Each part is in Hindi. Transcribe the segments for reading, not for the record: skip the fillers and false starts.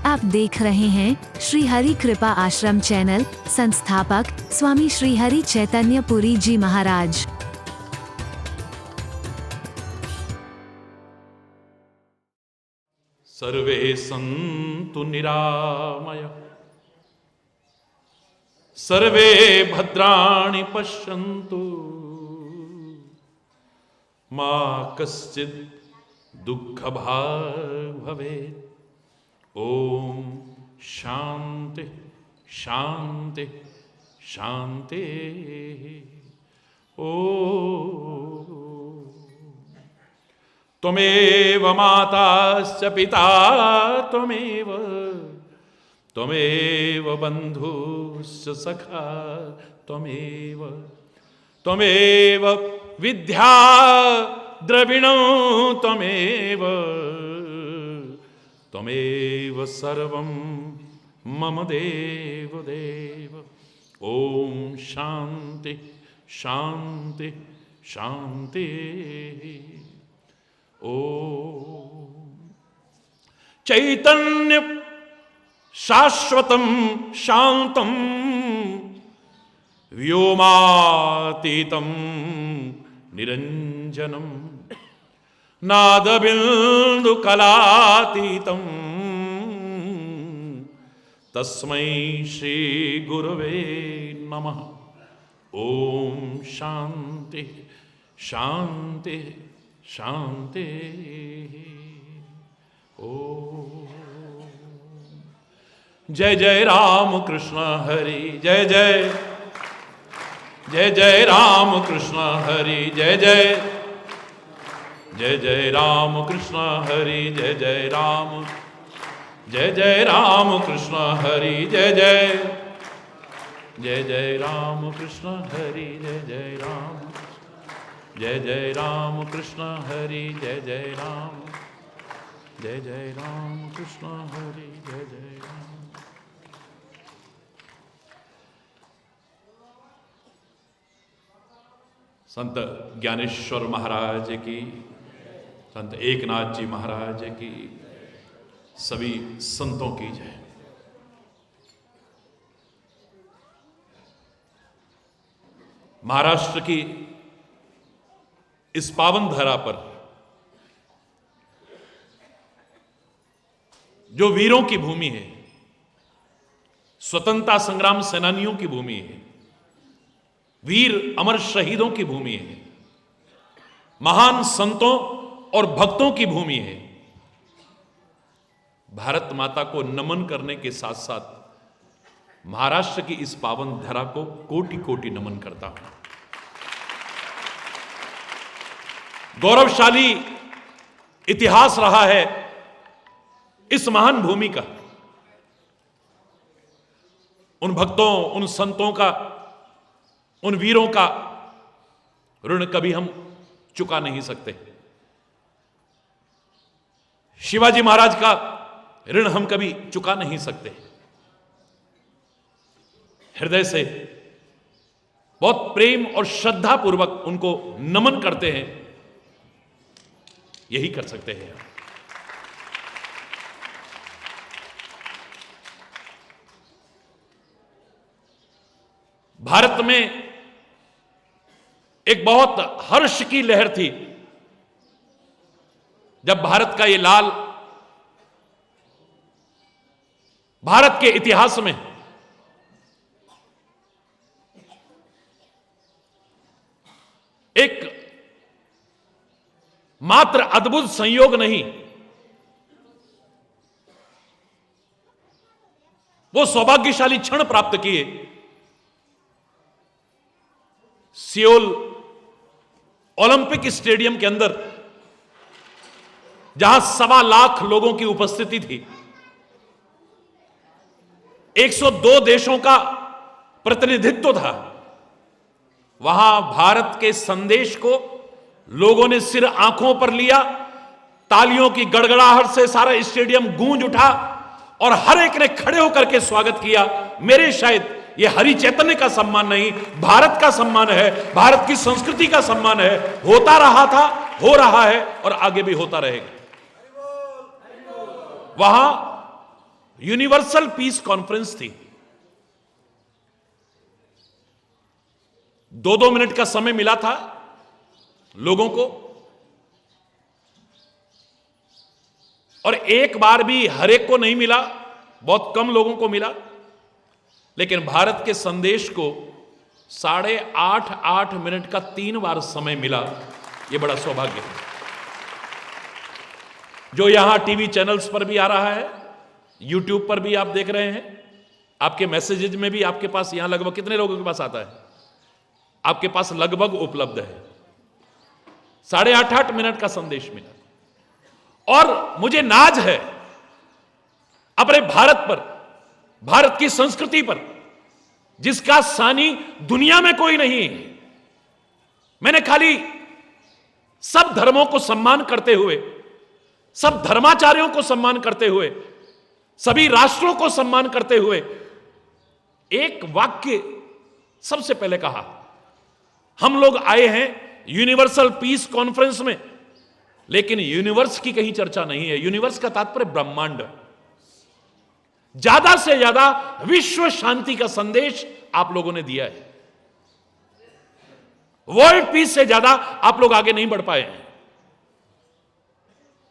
आप देख रहे हैं श्री हरि कृपा आश्रम चैनल। संस्थापक स्वामी श्री हरि चैतन्य पुरी जी महाराज। सर्वे सन्तु निरामय, सर्वे भद्राणि पश्यन्तु, मा कश्चित् दुःखभाग् भवेत्। ओम शांति शांति शांति। ओम त्वमेव माताश्च पिता त्वमेव, त्वमेव बन्धुश्च सखा त्वमेव, त्वमेव विद्या द्रविणं त्वमेव, त्वमेव सर्वं मम देव देव। ओम शांति शांति शांति। ओम चैतन्य शाश्वतं शांतं व्योमातीतं निरंजनं नादबिन्दुकलातीतं तस्मै श्री गुरवे नमः। ओम शांति शांति शांति। ओम जय जय राम कृष्ण हरि जय जय, जय जय राम कृष्ण हरि जय जय, जय जय राम कृष्ण हरि जय जय राम, जय जय राम कृष्ण हरि जय जय, जय जय राम कृष्ण हरि जय जय राम, जय जय राम कृष्ण हरि जय जय राम, जय जय राम कृष्ण हरि जय जय राम। संत ज्ञानेश्वर महाराज की, संत एकनाथ जी महाराज की, सभी संतों की जय। महाराष्ट्र की इस पावन धरा पर जो वीरों की भूमि है, स्वतंत्रता संग्राम सेनानियों की भूमि है, वीर अमर शहीदों की भूमि है, महान संतों और भक्तों की भूमि है। भारत माता को नमन करने के साथ साथ महाराष्ट्र की इस पावन धरा को कोटि कोटि नमन करता हूं। गौरवशाली इतिहास रहा है इस महान भूमि का। उन भक्तों, उन संतों का, उन वीरों का ऋण कभी हम चुका नहीं सकते। शिवाजी महाराज का ऋण हम कभी चुका नहीं सकते। हृदय से बहुत प्रेम और श्रद्धा पूर्वक उनको नमन करते हैं, यही कर सकते हैं। भारत में एक बहुत हर्ष की लहर थी जब भारत का ये लाल भारत के इतिहास में एक मात्र अद्भुत संयोग नहीं, वो सौभाग्यशाली क्षण प्राप्त किए। सियोल ओलंपिक स्टेडियम के अंदर जहां 1.25 लाख लोगों की उपस्थिति थी, 102 देशों का प्रतिनिधित्व था, वहां भारत के संदेश को लोगों ने सिर आंखों पर लिया। तालियों की गड़गड़ाहट से सारा स्टेडियम गूंज उठा और हर एक ने खड़े होकर के स्वागत किया। मेरे शायद ये हरि चैतन्य का सम्मान नहीं, भारत का सम्मान है, भारत की संस्कृति का सम्मान है। होता रहा था, हो रहा है और आगे भी होता रहेगा। वहां यूनिवर्सल पीस कॉन्फ्रेंस थी। 2-2 मिनट का समय मिला था लोगों को, और एक बार भी हर एक को नहीं मिला, बहुत कम लोगों को मिला। लेकिन भारत के संदेश को 8.5 मिनट का 3 बार समय मिला। यह बड़ा सौभाग्य है। जो यहां टीवी चैनल्स पर भी आ रहा है, यूट्यूब पर भी आप देख रहे हैं, आपके मैसेजेज में भी आपके पास यहां लगभग कितने लोगों के पास आता है? आपके पास लगभग उपलब्ध है। 8.5 मिनट का संदेश मिला। और मुझे नाज है अपने भारत पर, भारत की संस्कृति पर, जिसका सानी दुनिया में कोई नहीं है। मैंने खाली सब धर्मों को सम्मान करते हुए, सब धर्माचार्यों को सम्मान करते हुए, सभी राष्ट्रों को सम्मान करते हुए एक वाक्य सबसे पहले कहा। हम लोग आए हैं यूनिवर्सल पीस कॉन्फ्रेंस में, लेकिन यूनिवर्स की कहीं चर्चा नहीं है। यूनिवर्स का तात्पर्य ब्रह्मांड। ज्यादा से ज्यादा विश्व शांति का संदेश आप लोगों ने दिया है। वर्ल्ड पीस से ज्यादा आप लोग आगे नहीं बढ़ पाए हैं।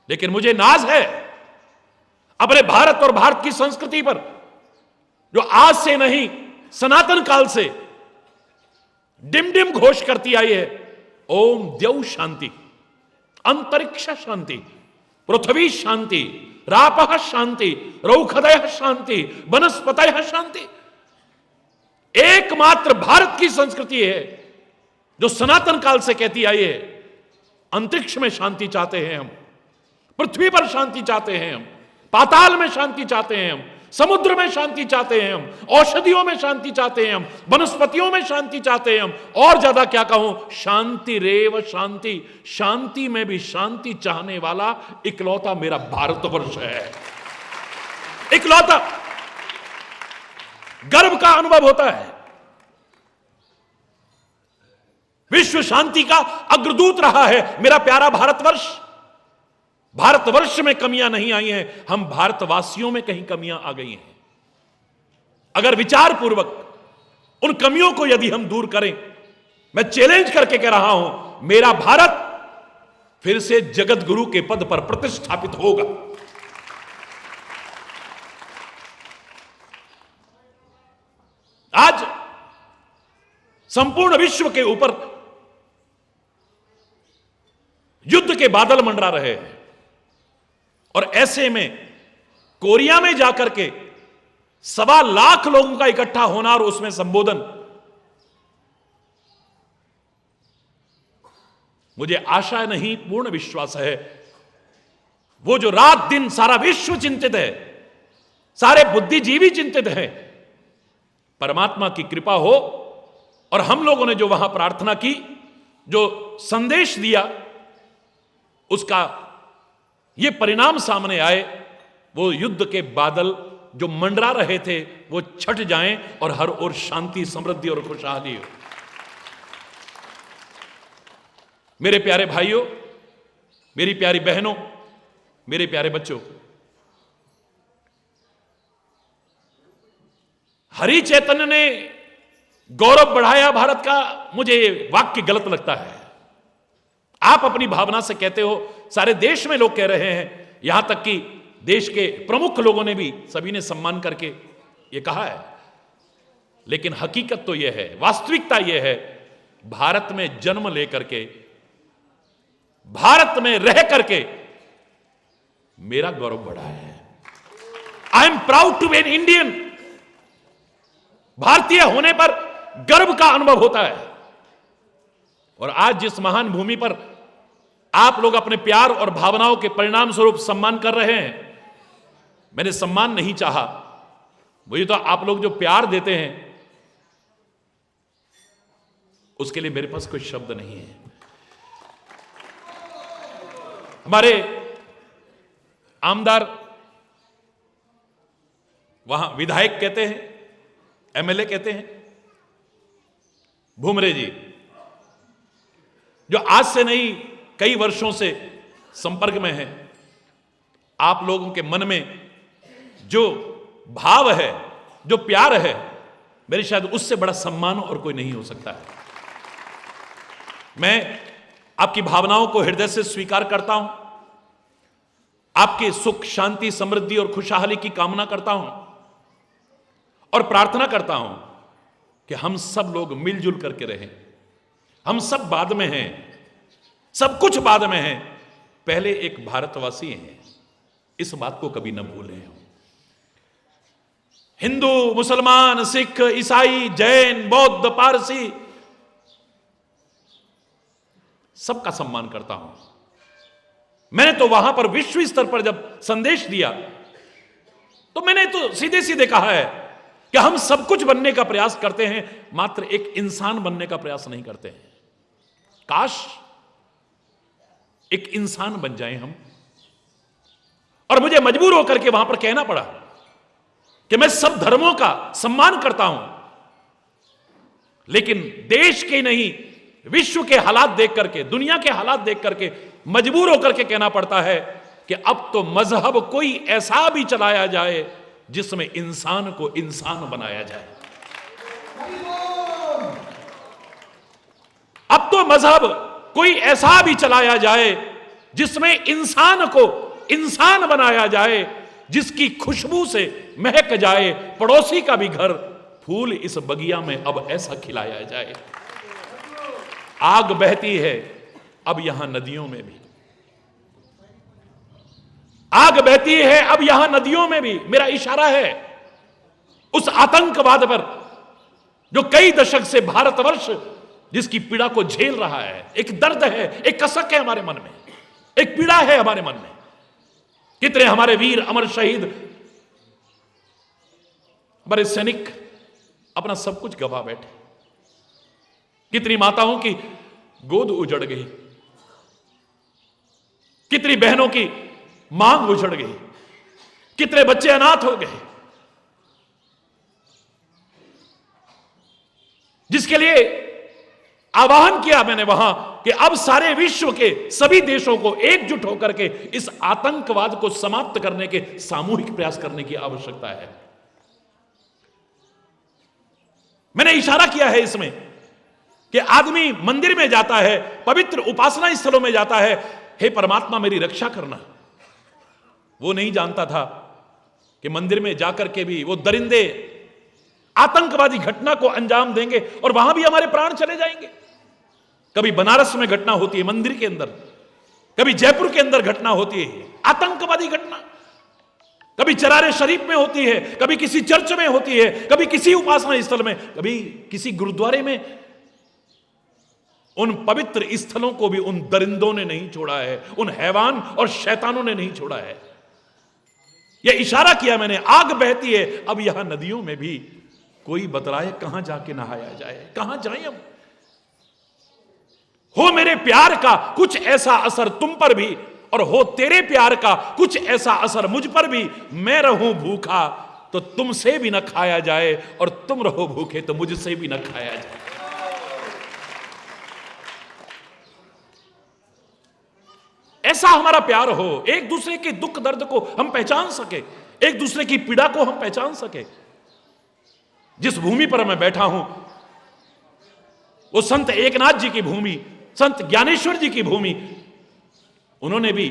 लेकिन मुझे नाज है अपने भारत और भारत की संस्कृति पर, जो आज से नहीं सनातन काल से डिम डिम घोष करती आई है, ओम द्यौ शांति, अंतरिक्ष शांति, पृथ्वी शांति, रापः शांति, रौखदयः शांति, वनस्पतयः शांति। एकमात्र भारत की संस्कृति है जो सनातन काल से कहती आई है, अंतरिक्ष में शांति चाहते हैं हम, पृथ्वी पर शांति चाहते हैं हम, पाताल में शांति चाहते हैं हम, समुद्र में शांति चाहते हैं हम, औषधियों में शांति चाहते हैं हम, वनस्पतियों में शांति चाहते हैं हम, और ज्यादा क्या कहूं, शांति रेव शांति, शांति में भी शांति चाहने वाला इकलौता मेरा भारतवर्ष है। इकलौता। गर्व का अनुभव होता है। विश्व शांति का अग्रदूत रहा है मेरा प्यारा भारतवर्ष। भारतवर्ष में कमियां नहीं आई हैं, हम भारतवासियों में कहीं कमियां आ गई हैं। अगर विचार पूर्वक उन कमियों को यदि हम दूर करें, मैं चैलेंज करके कह रहा हूं, मेरा भारत फिर से जगत गुरु के पद पर प्रतिष्ठापित होगा। आज संपूर्ण विश्व के ऊपर युद्ध के बादल मंडरा रहे हैं, और ऐसे में कोरिया में जाकर के 1.25 लाख लोगों का इकट्ठा होना और उसमें संबोधन, मुझे आशा नहीं, पूर्ण विश्वास है, वो जो रात दिन सारा विश्व चिंतित है, सारे बुद्धिजीवी चिंतित हैं, परमात्मा की कृपा हो और हम लोगों ने जो वहां प्रार्थना की, जो संदेश दिया, उसका ये परिणाम सामने आए, वो युद्ध के बादल जो मंडरा रहे थे वो छट जाएं और हर ओर शांति, समृद्धि और खुशहाली हो। मेरे प्यारे भाइयों, मेरी प्यारी बहनों, मेरे प्यारे बच्चों, हरि चैतन्य ने गौरव बढ़ाया भारत का, मुझे ये वाक्य गलत लगता है। आप अपनी भावना से कहते हो, सारे देश में लोग कह रहे हैं, यहां तक कि देश के प्रमुख लोगों ने भी, सभी ने सम्मान करके ये कहा है। लेकिन हकीकत तो यह है, वास्तविकता यह है, भारत में जन्म लेकर के, भारत में रह करके मेरा गौरव बढ़ा है। I am proud to be an Indian. भारतीय होने पर गर्व का अनुभव होता है। और आज जिस महान भूमि पर आप लोग अपने प्यार और भावनाओं के परिणाम स्वरूप सम्मान कर रहे हैं, मैंने सम्मान नहीं चाहा, मुझे तो आप लोग जो प्यार देते हैं उसके लिए मेरे पास कोई शब्द नहीं है। हमारे आमदार, वहां विधायक कहते हैं, एमएलए कहते हैं, भुमरे जी, जो आज से नहीं कई वर्षों से संपर्क में है, आप लोगों के मन में जो भाव है, जो प्यार है, मेरे शायद उससे बड़ा सम्मान और कोई नहीं हो सकता है। मैं आपकी भावनाओं को हृदय से स्वीकार करता हूं, आपके सुख, शांति, समृद्धि और खुशहाली की कामना करता हूं और प्रार्थना करता हूं कि हम सब लोग मिलजुल करके रहें। हम सब बाद में हैं, सब कुछ बाद में है, पहले एक भारतवासी हैं, इस बात को कभी न भूलें। हिंदू, मुसलमान, सिख, ईसाई, जैन, बौद्ध, पारसी, सबका सम्मान करता हूं। मैंने तो वहां पर विश्व स्तर पर जब संदेश दिया तो मैंने तो सीधे सीधे कहा है कि हम सब कुछ बनने का प्रयास करते हैं, मात्र एक इंसान बनने का प्रयास नहीं करते हैं। काश एक इंसान बन जाएं हम। और मुझे मजबूर होकर के वहां पर कहना पड़ा कि मैं सब धर्मों का सम्मान करता हूं, लेकिन देश के नहीं, विश्व के हालात देख करके, दुनिया के हालात देख करके मजबूर होकर के कहना पड़ता है कि अब तो मजहब कोई ऐसा भी चलाया जाए जिसमें इंसान को इंसान बनाया जाए। अब तो मजहब कोई ऐसा भी चलाया जाए जिसमें इंसान को इंसान बनाया जाए, जिसकी खुशबू से महक जाए पड़ोसी का भी घर, फूल इस बगिया में अब ऐसा खिलाया जाए। आग बहती है अब यहां नदियों में भी, आग बहती है अब यहां नदियों में भी। मेरा इशारा है उस आतंकवाद पर जो कई दशक से भारतवर्ष जिसकी पीड़ा को झेल रहा है। एक दर्द है, एक कसक है हमारे मन में, एक पीड़ा है हमारे मन में। कितने हमारे वीर अमर शहीद, हमारे सैनिक अपना सब कुछ गवा बैठे। कितनी माताओं की गोद उजड़ गई, कितनी बहनों की मांग उजड़ गई, कितने बच्चे अनाथ हो गए, जिसके लिए आह्वान किया मैंने वहां कि अब सारे विश्व के सभी देशों को एकजुट होकर के इस आतंकवाद को समाप्त करने के सामूहिक प्रयास करने की आवश्यकता है। मैंने इशारा किया है इसमें कि आदमी मंदिर में जाता है, पवित्र उपासना स्थलों में जाता है, हे परमात्मा मेरी रक्षा करना। वो नहीं जानता था कि मंदिर में जाकर के भी वो दरिंदे आतंकवादी घटना को अंजाम देंगे और वहां भी हमारे प्राण चले जाएंगे। कभी बनारस में घटना होती है मंदिर के अंदर, कभी जयपुर के अंदर घटना होती है आतंकवादी घटना, कभी चरारे शरीफ में होती है, कभी किसी चर्च में होती है, कभी किसी उपासना स्थल में, कभी किसी गुरुद्वारे में। उन पवित्र स्थलों को भी उन दरिंदों ने नहीं छोड़ा है, उन हैवान और शैतानों ने नहीं छोड़ा है। यह इशारा किया मैंने, आग बहती है अब यहां नदियों में भी, कोई बतलाए कहां जाके नहाया जाए, कहां जाए हम। हो मेरे प्यार का कुछ ऐसा असर तुम पर भी, और हो तेरे प्यार का कुछ ऐसा असर मुझ पर भी। मैं रहूं भूखा तो तुमसे भी न खाया जाए, और तुम रहो भूखे तो मुझसे भी न खाया जाए। ऐसा हमारा प्यार हो, एक दूसरे के दुख दर्द को हम पहचान सके, एक दूसरे की पीड़ा को हम पहचान सके। जिस भूमि पर मैं बैठा हूं वो संत एकनाथ जी की भूमि, संत ज्ञानेश्वर जी की भूमि। उन्होंने भी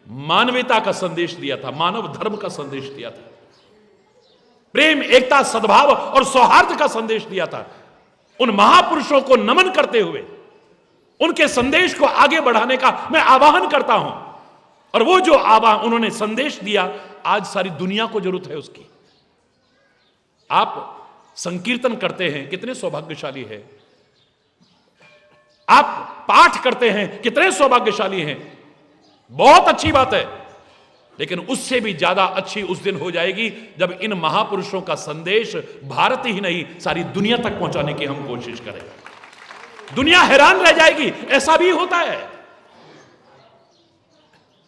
मानवता का संदेश दिया था, मानव धर्म का संदेश दिया था, प्रेम, एकता, सद्भाव और सौहार्द का संदेश दिया था। उन महापुरुषों को नमन करते हुए उनके संदेश को आगे बढ़ाने का मैं आह्वान करता हूं। और वो जो आह्वान उन्होंने संदेश दिया, आज सारी दुनिया को जरूरत है उसकी। आप संकीर्तन करते हैं, कितने सौभाग्यशाली है। आप पाठ करते हैं, कितने सौभाग्यशाली हैं। बहुत अच्छी बात है, लेकिन उससे भी ज्यादा अच्छी उस दिन हो जाएगी जब इन महापुरुषों का संदेश भारत ही नहीं सारी दुनिया तक पहुंचाने की हम कोशिश करें। दुनिया हैरान रह जाएगी, ऐसा भी होता है।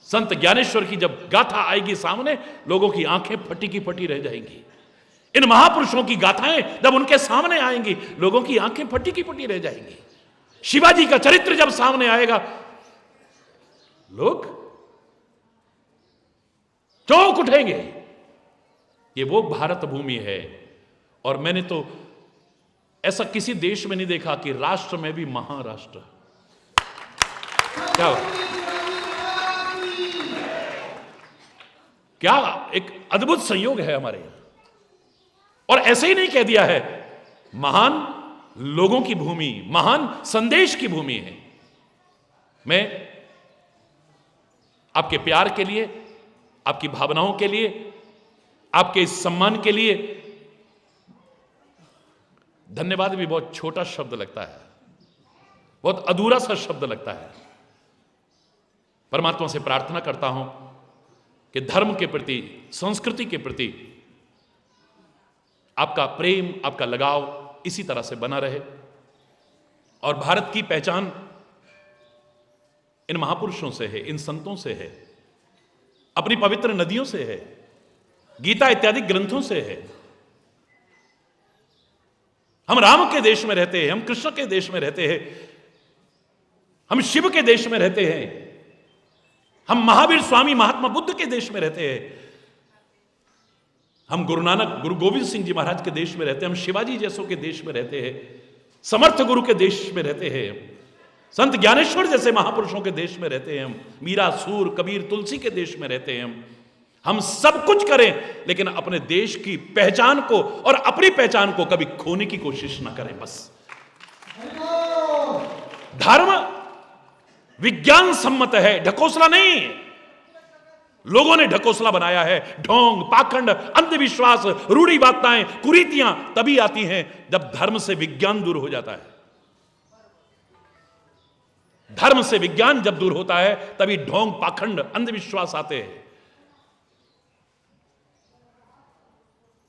संत ज्ञानेश्वर की जब गाथा आएगी सामने, लोगों की आंखें फटी की फटी रह जाएंगी। इन महापुरुषों की गाथाएं जब उनके सामने आएंगी, लोगों की आंखें फटी की फटी रह जाएंगी। शिवाजी का चरित्र जब सामने आएगा, लोग चौंक उठेंगे। ये वो भारत भूमि है। और मैंने तो ऐसा किसी देश में नहीं देखा कि राष्ट्र में भी महाराष्ट्र। क्या एक अद्भुत संयोग है हमारे यहां। और ऐसे ही नहीं कह दिया है, महान लोगों की भूमि, महान संदेश की भूमि है। मैं आपके प्यार के लिए, आपकी भावनाओं के लिए, आपके इस सम्मान के लिए, धन्यवाद भी बहुत छोटा शब्द लगता है, बहुत अधूरा सा शब्द लगता है। परमात्मा से प्रार्थना करता हूं कि धर्म के प्रति, संस्कृति के प्रति आपका प्रेम, आपका लगाव इसी तरह से बना रहे। और भारत की पहचान इन महापुरुषों से है, इन संतों से है, अपनी पवित्र नदियों से है, गीता इत्यादि ग्रंथों से है। हम राम के देश में रहते हैं, हम कृष्ण के देश में रहते हैं, हम शिव के देश में रहते हैं, हम महावीर स्वामी महात्मा बुद्ध के देश में रहते हैं, हम गुरु नानक, गुरु गोविंद सिंह जी महाराज के देश में रहते हैं, हम शिवाजी जैसों के देश में रहते हैं, समर्थ गुरु के देश में रहते हैं, संत ज्ञानेश्वर जैसे महापुरुषों के देश में रहते हैं, हम मीरा, सूर, कबीर, तुलसी के देश में रहते हैं। हम सब कुछ करें लेकिन अपने देश की पहचान को और अपनी पहचान को कभी खोने की कोशिश ना करें। बस धर्म विज्ञान सम्मत है, ढकोसला नहीं। लोगों ने ढकोसला बनाया है। ढोंग, पाखंड, अंधविश्वास, रूढ़िवादिताएं, कुरीतियां तभी आती हैं जब धर्म से विज्ञान दूर हो जाता है। धर्म से विज्ञान जब दूर होता है तभी ढोंग, पाखंड, अंधविश्वास आते हैं।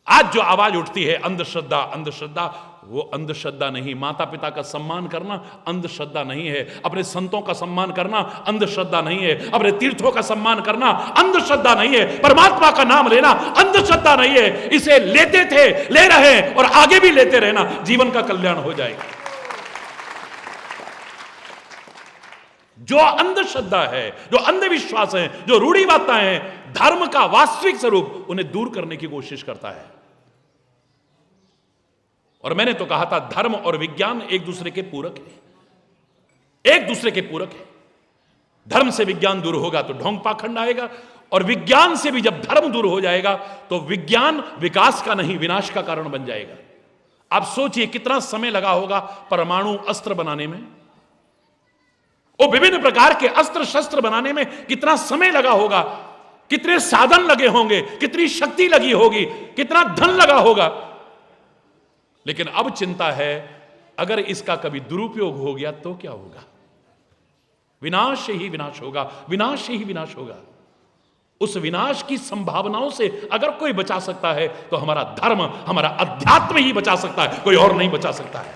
आज जो आवाज उठती है अंधश्रद्धा, अंधश्रद्धा, वो अंधश्रद्धा नहीं। माता पिता का सम्मान करना अंधश्रद्धा नहीं है, अपने संतों का सम्मान करना अंधश्रद्धा नहीं है, अपने तीर्थों का सम्मान करना अंधश्रद्धा नहीं है, परमात्मा का नाम लेना अंधश्रद्धा नहीं है। इसे लेते थे, ले रहे हैं और आगे भी लेते रहना, जीवन का कल्याण हो जाएगा। जो अंधश्रद्धा है, जो अंधविश्वास है, जो रूढ़िवादिताएं हैं, धर्म का वास्तविक स्वरूप उन्हें दूर करने की कोशिश करता है। और मैंने तो कहा था धर्म और विज्ञान एक दूसरे के पूरक है, एक दूसरे के पूरक है। धर्म से विज्ञान दूर होगा तो ढोंग पाखंड आएगा, और विज्ञान से भी जब धर्म दूर हो जाएगा तो विज्ञान विकास का नहीं विनाश का कारण बन जाएगा। आप सोचिए कितना समय लगा होगा परमाणु अस्त्र बनाने में, वो विभिन्न प्रकार के अस्त्र शस्त्र बनाने में कितना समय लगा होगा, कितने साधन लगे होंगे, कितनी शक्ति लगी होगी, कितना धन लगा होगा। लेकिन अब चिंता है अगर इसका कभी दुरुपयोग हो गया तो क्या होगा? विनाश ही विनाश होगा, विनाश ही विनाश होगा। उस विनाश की संभावनाओं से अगर कोई बचा सकता है तो हमारा धर्म, हमारा अध्यात्म ही बचा सकता है, कोई और नहीं बचा सकता है।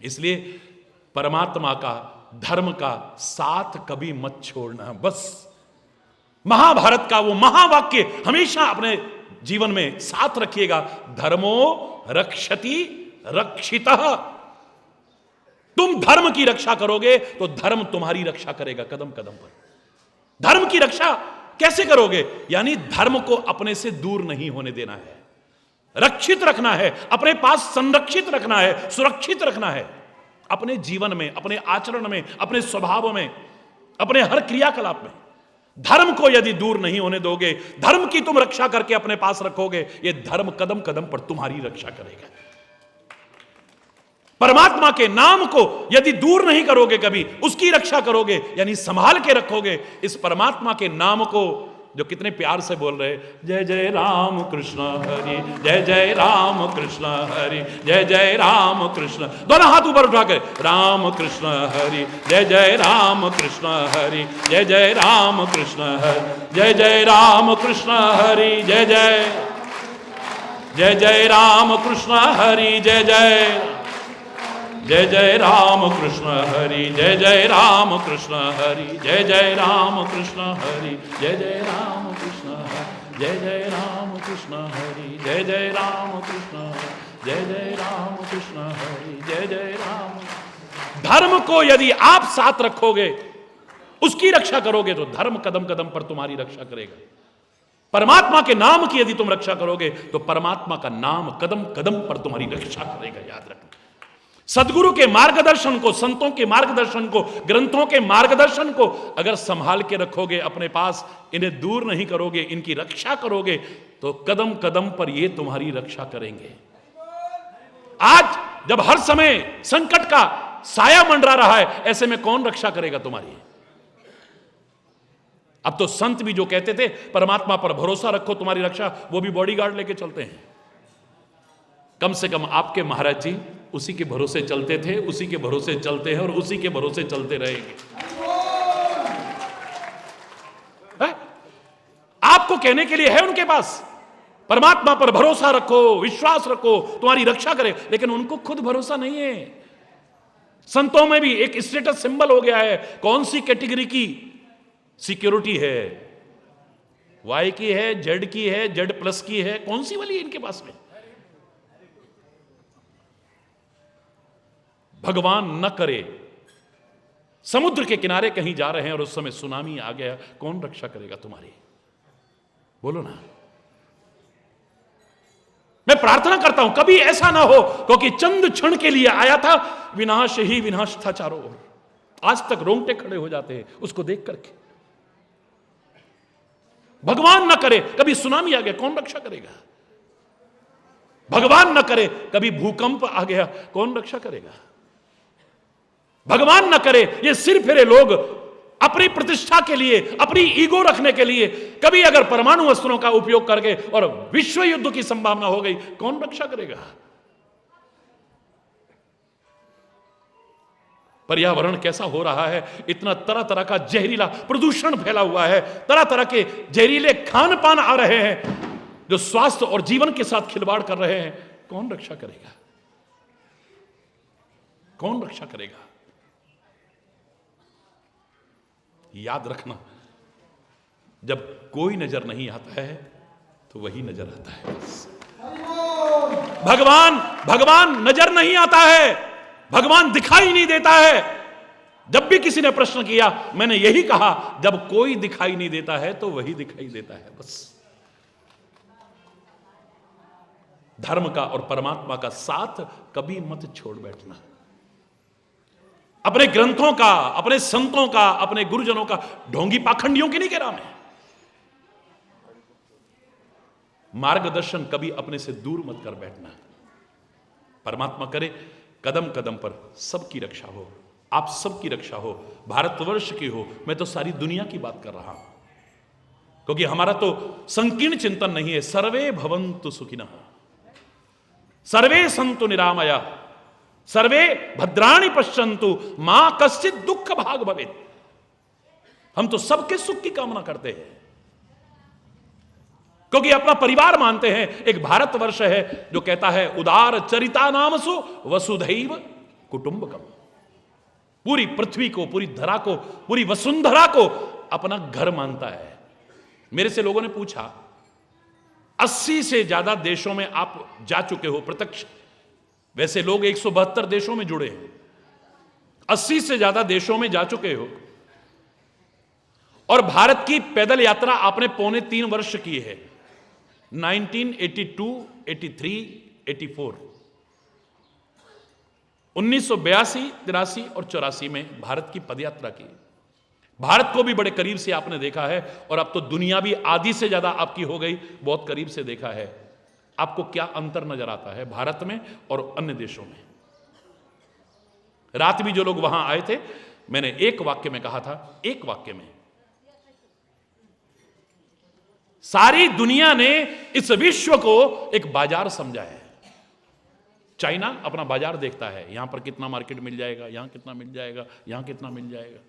इसलिए परमात्मा का, धर्म का साथ कभी मत छोड़ना। बस महाभारत का वो महावाक्य हमेशा अपने जीवन में साथ रखिएगा, धर्मो रक्षति रक्षितः। तुम धर्म की रक्षा करोगे तो धर्म तुम्हारी रक्षा करेगा कदम कदम पर। धर्म की रक्षा कैसे करोगे? यानी धर्म को अपने से दूर नहीं होने देना है, रक्षित रखना है, अपने पास संरक्षित रखना है, सुरक्षित रखना है, अपने जीवन में, अपने आचरण में, अपने स्वभाव में, अपने हर क्रियाकलाप में। धर्म को यदि दूर नहीं होने दोगे, धर्म की तुम रक्षा करके अपने पास रखोगे, ये धर्म कदम कदम पर तुम्हारी रक्षा करेगा। परमात्मा के नाम को यदि दूर नहीं करोगे, कभी उसकी रक्षा करोगे, यानी संभाल के रखोगे इस परमात्मा के नाम को, जो कितने प्यार से बोल रहे, जय जय राम कृष्ण हरि, जय जय राम कृष्ण हरि, जय जय राम कृष्ण। दोनों हाथ ऊपर उठाकर राम कृष्ण हरि, जय जय राम कृष्ण हरि, जय जय राम कृष्ण हरि, जय जय राम कृष्ण हरि, जय जय, जय जय राम कृष्ण हरि, जय जय, जय जय राम कृष्ण हरि, जय जय राम कृष्ण हरि, जय जय राम कृष्ण हरि, जय जय राम कृष्ण हरि, जय जय राम कृष्ण हरि, जय जय राम कृष्ण हरि, जय जय राम कृष्ण हरि, जय जय राम। धर्म को यदि आप साथ रखोगे उसकी रक्षा करोगे तो धर्म कदम कदम पर तुम्हारी रक्षा करेगा। परमात्मा के नाम की यदि तुम रक्षा करोगे तो परमात्मा का नाम कदम कदम पर तुम्हारी रक्षा करेगा। याद रखना, सदगुरु के मार्गदर्शन को, संतों के मार्गदर्शन को, ग्रंथों के मार्गदर्शन को अगर संभाल के रखोगे अपने पास, इन्हें दूर नहीं करोगे, इनकी रक्षा करोगे, तो कदम कदम पर ये तुम्हारी रक्षा करेंगे। आज जब हर समय संकट का साया मंडरा रहा है, ऐसे में कौन रक्षा करेगा तुम्हारी? अब तो संत भी जो कहते थे परमात्मा पर भरोसा रखो तुम्हारी रक्षा, वो भी बॉडीगार्ड लेके चलते हैं। कम से कम आपके महाराज जी उसी के भरोसे चलते थे, उसी के भरोसे चलते हैं और उसी के भरोसे चलते रहेंगे। आपको कहने के लिए है उनके पास, परमात्मा पर भरोसा रखो, विश्वास रखो, तुम्हारी रक्षा करे, लेकिन उनको खुद भरोसा नहीं है। संतों में भी एक स्टेटस सिंबल हो गया है, कौन सी कैटेगरी की सिक्योरिटी है? वाई की है, जेड की है, जेड प्लस की है, कौन सी वाली है इनके पास में? भगवान न करे समुद्र के किनारे कहीं जा रहे हैं और उस समय सुनामी आ गया, कौन रक्षा करेगा तुम्हारी? बोलो ना। मैं प्रार्थना करता हूं कभी ऐसा ना हो, क्योंकि चंद क्षण के लिए आया था, विनाश ही विनाश था चारों ओर। आज तक रोंगटे खड़े हो जाते हैं उसको देख करके। भगवान न करे कभी सुनामी आ गया, कौन रक्षा करेगा? भगवान न करे कभी भूकंप आ गया, कौन रक्षा करेगा? भगवान न करे ये सिर फिरे लोग अपनी प्रतिष्ठा के लिए, अपनी ईगो रखने के लिए कभी अगर परमाणु अस्त्रों का उपयोग करके और विश्व युद्ध की संभावना हो गई, कौन रक्षा करेगा? पर्यावरण कैसा हो रहा है, इतना तरह तरह का जहरीला प्रदूषण फैला हुआ है, तरह तरह के जहरीले खान पान आ रहे हैं जो स्वास्थ्य और जीवन के साथ खिलवाड़ कर रहे हैं, कौन रक्षा करेगा? कौन रक्षा करेगा? याद रखना, जब कोई नजर नहीं आता है तो वही नजर आता है। भगवान नजर नहीं आता है, भगवान दिखाई नहीं देता है। जब भी किसी ने प्रश्न किया मैंने यही कहा, जब कोई दिखाई नहीं देता है तो वही दिखाई देता है। बस धर्म का और परमात्मा का साथ कभी मत छोड़ बैठना। अपने ग्रंथों का, अपने संतों का, अपने गुरुजनों का ढोंगी पाखंडियों की नहीं कह रहा मैं। मार्गदर्शन कभी अपने से दूर मत कर बैठना। परमात्मा करे कदम कदम पर सबकी रक्षा हो, आप सबकी रक्षा हो, भारतवर्ष की हो, मैं तो सारी दुनिया की बात कर रहा हूं, क्योंकि हमारा तो संकीर्ण चिंतन नहीं है। सर्वे भवन्तु सुखिनः, सर्वे सन्तु निरामया, सर्वे भद्राणि पश्यन्तु मां कश्चित् दुःख भाग भवेत्। हम तो सबके सुख की कामना करते हैं, क्योंकि अपना परिवार मानते हैं। एक भारतवर्ष है जो कहता है उदार चरिता नामसु वसुधैव कुटुंबकम। पूरी पृथ्वी को, पूरी धरा को, पूरी वसुंधरा को अपना घर मानता है। मेरे से लोगों ने पूछा 80 से ज्यादा देशों में आप जा चुके हो प्रत्यक्ष, वैसे लोग 172 देशों में जुड़े हैं, 80 से ज्यादा देशों में जा चुके हो, और भारत की पैदल यात्रा आपने 3.25 वर्ष की है। 1982, 83, 84, 1982, 83 और 84 में भारत की पदयात्रा की। भारत को भी बड़े करीब से आपने देखा है, और अब तो दुनिया भी आधी से ज्यादा आपकी हो गई, बहुत करीब से देखा है। आपको क्या अंतर नजर आता है भारत में और अन्य देशों में? रात भी जो लोग वहां आए थे, मैंने एक वाक्य में कहा था, एक वाक्य में, सारी दुनिया ने इस विश्व को एक बाजार समझा है। चाइना अपना बाजार देखता है, यहां पर कितना मार्केट मिल जाएगा, यहां कितना मिल जाएगा, यहां कितना मिल जाएगा।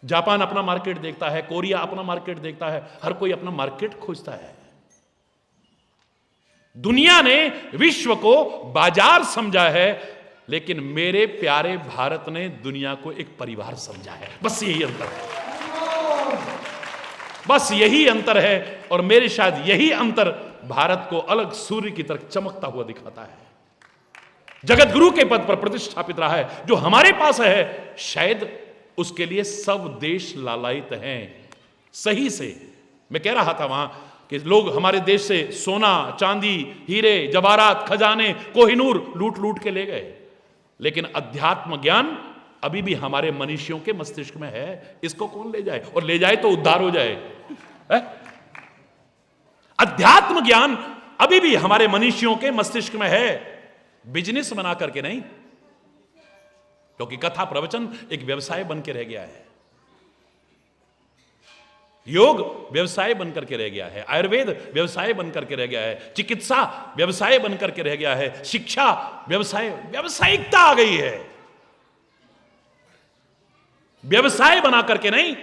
जापान अपना मार्केट देखता है, कोरिया अपना मार्केट देखता है, हर कोई अपना मार्केट खोजता है। दुनिया ने विश्व को बाजार समझा है, लेकिन मेरे प्यारे भारत ने दुनिया को एक परिवार समझा है। बस यही अंतर है, बस यही अंतर है। और मेरे शायद यही अंतर भारत को अलग सूर्य की तरह चमकता हुआ दिखाता है। जगत गुरु के पद पर प्रतिष्ठापित रहा है जो हमारे पास है, शायद उसके लिए सब देश लालायित हैं। सही से मैं कह रहा था वहां कि लोग हमारे देश से सोना चांदी हीरे जवाहरात खजाने कोहिनूर लूट लूट के ले गए, लेकिन अध्यात्म ज्ञान अभी भी हमारे मनुष्यों के मस्तिष्क में है। इसको कौन ले जाए, और ले जाए तो उद्धार हो जाए। है? अध्यात्म ज्ञान अभी भी हमारे मनुष्यों के मस्तिष्क में है, बिजनेस बना करके नहीं, क्योंकि कथा प्रवचन एक व्यवसाय बन के रह गया है, योग व्यवसाय बन करके रह गया है, आयुर्वेद व्यवसाय बन करके रह गया है, चिकित्सा व्यवसाय बन करके रह गया है, शिक्षा व्यवसाय, व्यावसायिकता आ गई है। व्यवसाय बना करके नहीं,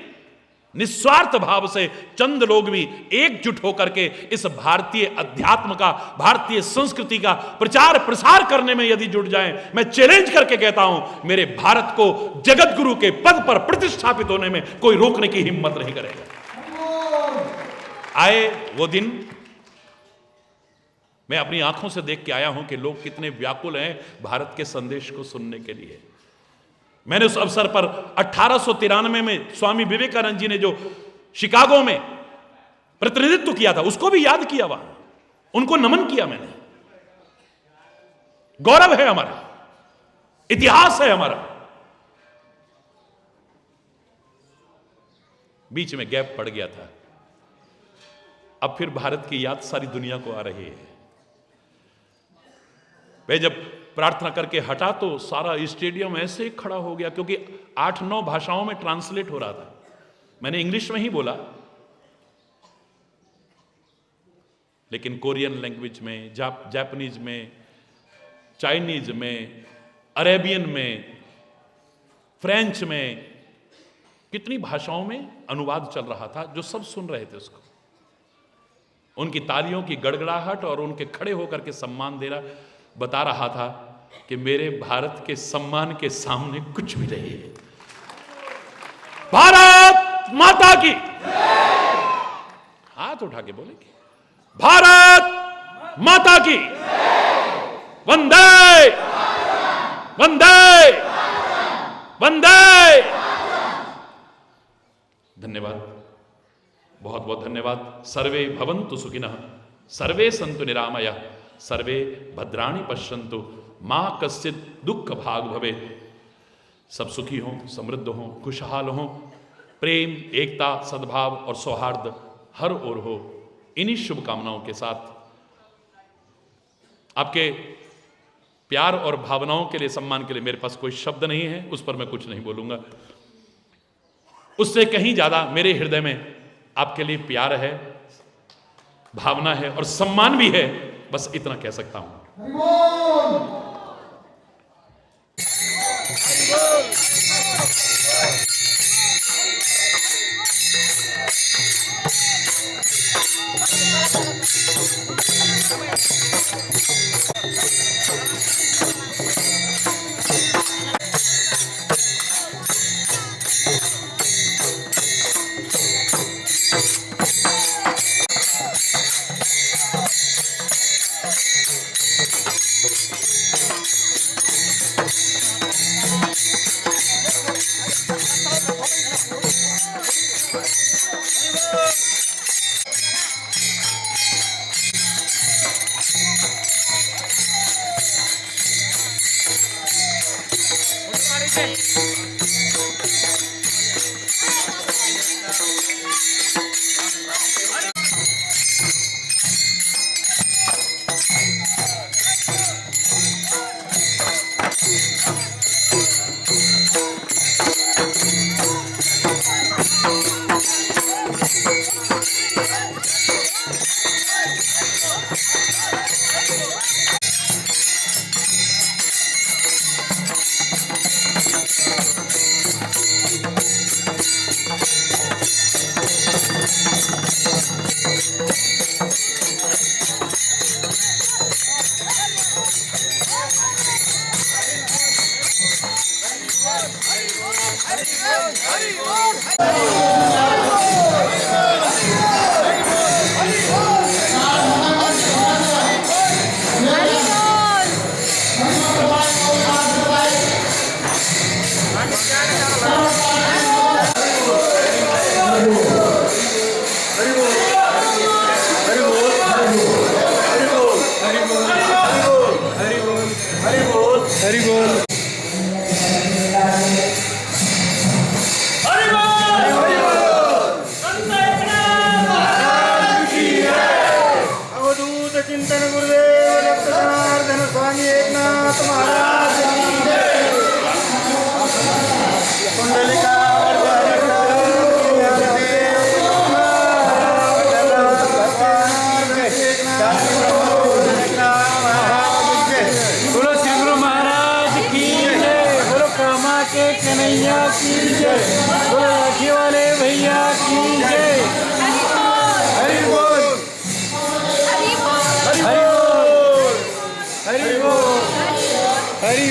निस्वार्थ भाव से चंद लोग भी एकजुट होकर के इस भारतीय अध्यात्म का, भारतीय संस्कृति का प्रचार प्रसार करने में यदि जुट जाएं, मैं चैलेंज करके कहता हूं मेरे भारत को जगत गुरु के पद पर प्रतिष्ठापित होने में कोई रोकने की हिम्मत नहीं करेगा। आए वो दिन, मैं अपनी आंखों से देख के आया हूं कि लोग कितने व्याकुल हैं भारत के संदेश को सुनने के लिए। मैंने उस अवसर पर 1893 में स्वामी विवेकानंद जी ने जो शिकागो में प्रतिनिधित्व किया था उसको भी याद किया, वहां उनको नमन किया मैंने। गौरव है हमारा, इतिहास है हमारा। बीच में गैप पड़ गया था, अब फिर भारत की याद सारी दुनिया को आ रही है। वे जब प्रार्थना करके हटा तो सारा स्टेडियम ऐसे खड़ा हो गया, क्योंकि 8-9 भाषाओं में ट्रांसलेट हो रहा था। मैंने इंग्लिश में ही बोला, लेकिन कोरियन लैंग्वेज में, जापानीज में, चाइनीज में, अरेबियन में, फ्रेंच में, कितनी भाषाओं में अनुवाद चल रहा था, जो सब सुन रहे थे उसको। उनकी तालियों की गड़गड़ाहट और उनके खड़े होकर के सम्मान देना बता रहा था कि मेरे भारत के सम्मान के सामने कुछ भी नहीं है। भारत माता की, हाथ उठा के बोलेंगे, भारत माता की, वंदे वंदे वंदे। धन्यवाद, बहुत बहुत धन्यवाद। सर्वे भवन्तु सुखिनः, सर्वे सन्तु निरामया, सर्वे भद्राणि पश्यन्तु, मां कश्चित् दुख भाग भवेत्। सब सुखी हों, समृद्ध हों, खुशहाल हों, प्रेम एकता सद्भाव और सौहार्द हर ओर हो। इन्हीं शुभकामनाओं के साथ आपके प्यार और भावनाओं के लिए, सम्मान के लिए मेरे पास कोई शब्द नहीं है, उस पर मैं कुछ नहीं बोलूंगा। उससे कहीं ज्यादा मेरे हृदय में आपके लिए प्यार है, भावना है और सम्मान भी है, बस इतना कह सकता हूं।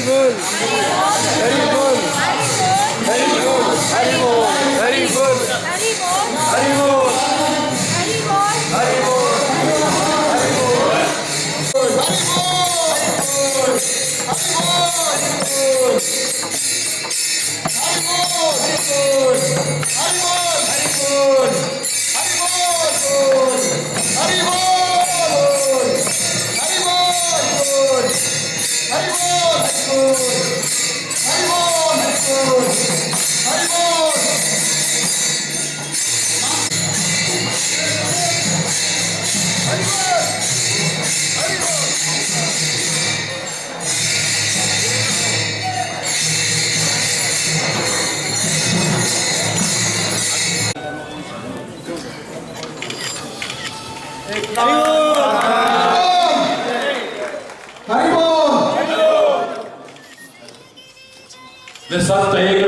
बोल हरी बोल हरी बोल हरी बोल हरी बोल हरी बोल हरी बोल सत्य एक